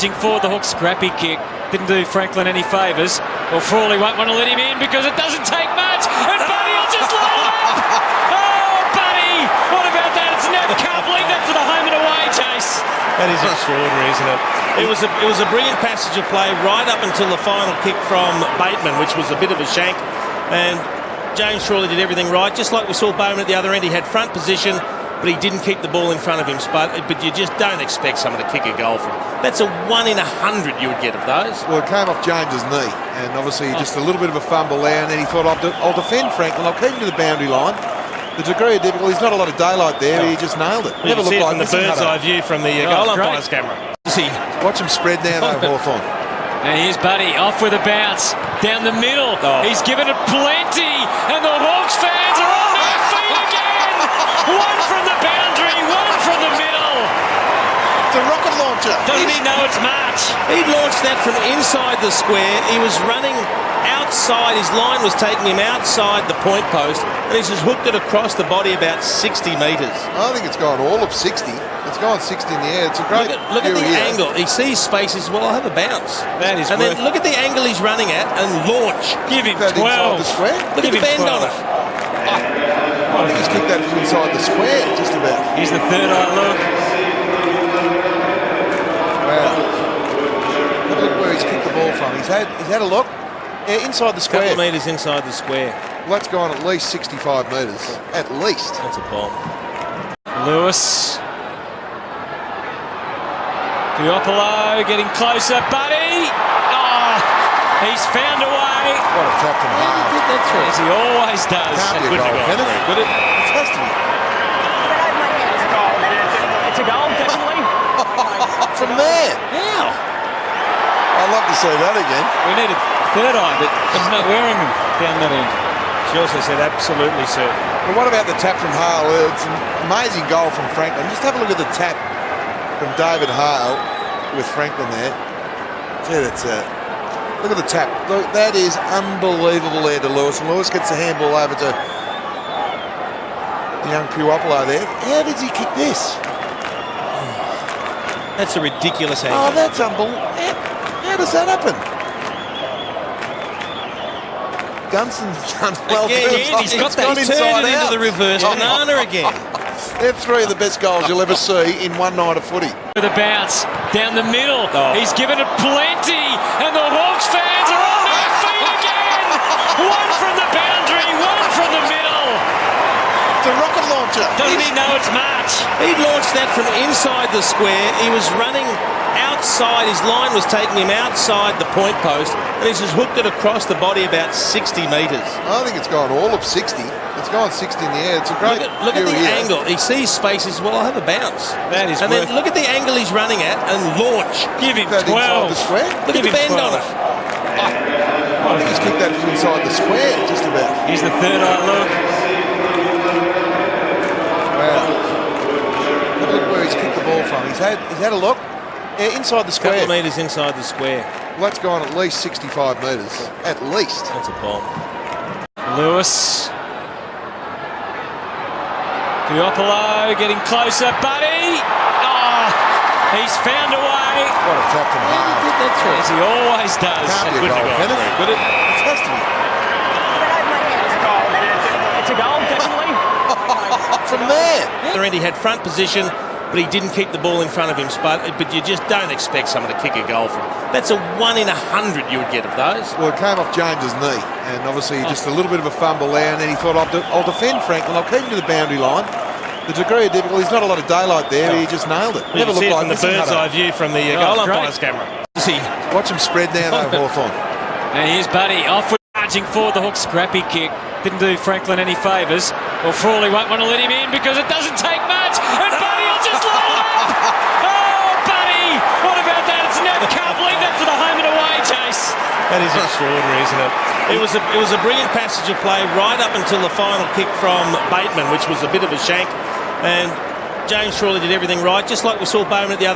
Charging forward, the hook, scrappy kick. Didn't do Franklin any favours. Well, Frawley won't want to let him in because it doesn't take much. And Buddy will just light it up. Oh, Buddy! What about that? It's NAB Cup. Leave that for the home and away chase. That is extraordinary, isn't it? It was a brilliant passage of play right up until the final kick from Bateman, which was a bit of a shank. And James Frawley did everything right, just like we saw Bowman at the other end. He had front position, but he didn't keep the ball in front of him, Spud. But you just don't expect someone to kick a goal from. That's a 1 in 100 you would get of those. Well, it came off James's knee, and obviously just a little bit of a fumble there, and then he thought, I'll defend Franklin, I'll keep him to the boundary line. The degree of difficulty, there's not a lot of daylight there, he just nailed it. You can see it from the bird's eye view from the goal umpire's camera. Watch him spread now, though, Hawthorn. And here's Buddy, off with a bounce, down the middle. He's given it plenty, and the Hawks fans are on their feet again. One from the boundary, one from the middle. It's a rocket launcher. Doesn't he know it's March? He launched that from inside the square. He was running outside. His line was taking him outside the point post, and he's just hooked it across the body about 60 metres. I think it's gone all of 60. It's gone 60 in the air. It's a great Look at the angle. He sees spaces. Well, I'll have a bounce. That is. And then look at the angle he's running at and launch. Give him that 12. Inside the square. Look at the bend on it. I think he's kicked that from inside the square, just about. Here's the third eye look. Wow. Look where he's kicked the ball from. He's had a look. Yeah, inside the square. Couple of metres inside the square. Well, that's gone at least 65 metres. At least. That's a bomb. Lewis. Diopolo getting closer. Buddy. He's found a way. What a tap from Hart. As he always does. Can't be a goal, can it? But it has to be. It's a goal, definitely. From there. Now. I'd love to see that again. We need a third eye, but he's not wearing them down that end. She also said absolutely certain. But what about the tap from Hale? It's an amazing goal from Franklin. Just have a look at the tap from David Hale with Franklin there. Gee, that's look at the tap. Look, that is unbelievable there to Lewis. And Lewis gets the handball over to the young Puopolo there. How did he kick this? That's a ridiculous angle. Oh, that's unbelievable. How does that happen? Gunson's done well. Again, he's got that turn into the reverse banana again. They're three of the best goals you'll ever see in one night of footy. With a bounce down the middle. He's given it plenty, and the Hawks fans are on their feet again. One from the boundary, one from the middle. It's a rocket launcher. Doesn't he know it's March? He launched that from inside the square. He was running outside. His line was taking him outside the point post, and he's just hooked it across the body about 60 metres. I think it's gone all of 60. It's gone 60 in the air. It's a great Look at the angle. He sees spaces. Well, I'll have a bounce. That is. And then look at the angle he's running at and launch. Give him that 12. Inside the square. Look at the bend on it. I think he's kicked that from inside the square, just about. Here's the third eye look. Wow. Look where he's kicked the ball from. He's had a look. Yeah, inside the square. Couple of metres inside the square. Well, that's gone at least 65 metres. At least. That's a bomb. Lewis. Diopolo getting closer. Buddy. He's found a way. What a tap from Hart. As he always does. Can't be a goal, can it? But it has to be. It's a goal, definitely. From there. And he had front position, but he didn't keep the ball in front of him, Spud. But you just don't expect someone to kick a goal from. That's a 1 in 100 you would get of those. Well, it came off James's knee, and obviously just a little bit of a fumble there, and then he thought, I'll defend Franklin, I'll keep him to the boundary line. The degree of difficulty, there's not a lot of daylight there, he just nailed it. You can see it from the bird's eye view from the goal umpire's camera. Watch him spread now, though, Hawthorn. And here's Buddy, off with charging forward, the hook, scrappy kick. Didn't do Franklin any favours. Well, Frawley won't want to let him in because it doesn't take much, and Buddy will just light it up. Oh, Buddy! What about that? It's NAB Cup. Leave that for the home and away chase. That is extraordinary, isn't it? It was a brilliant passage of play right up until the final kick from Bateman, which was a bit of a shank. And James Frawley did everything right, just like we saw Bowman at the other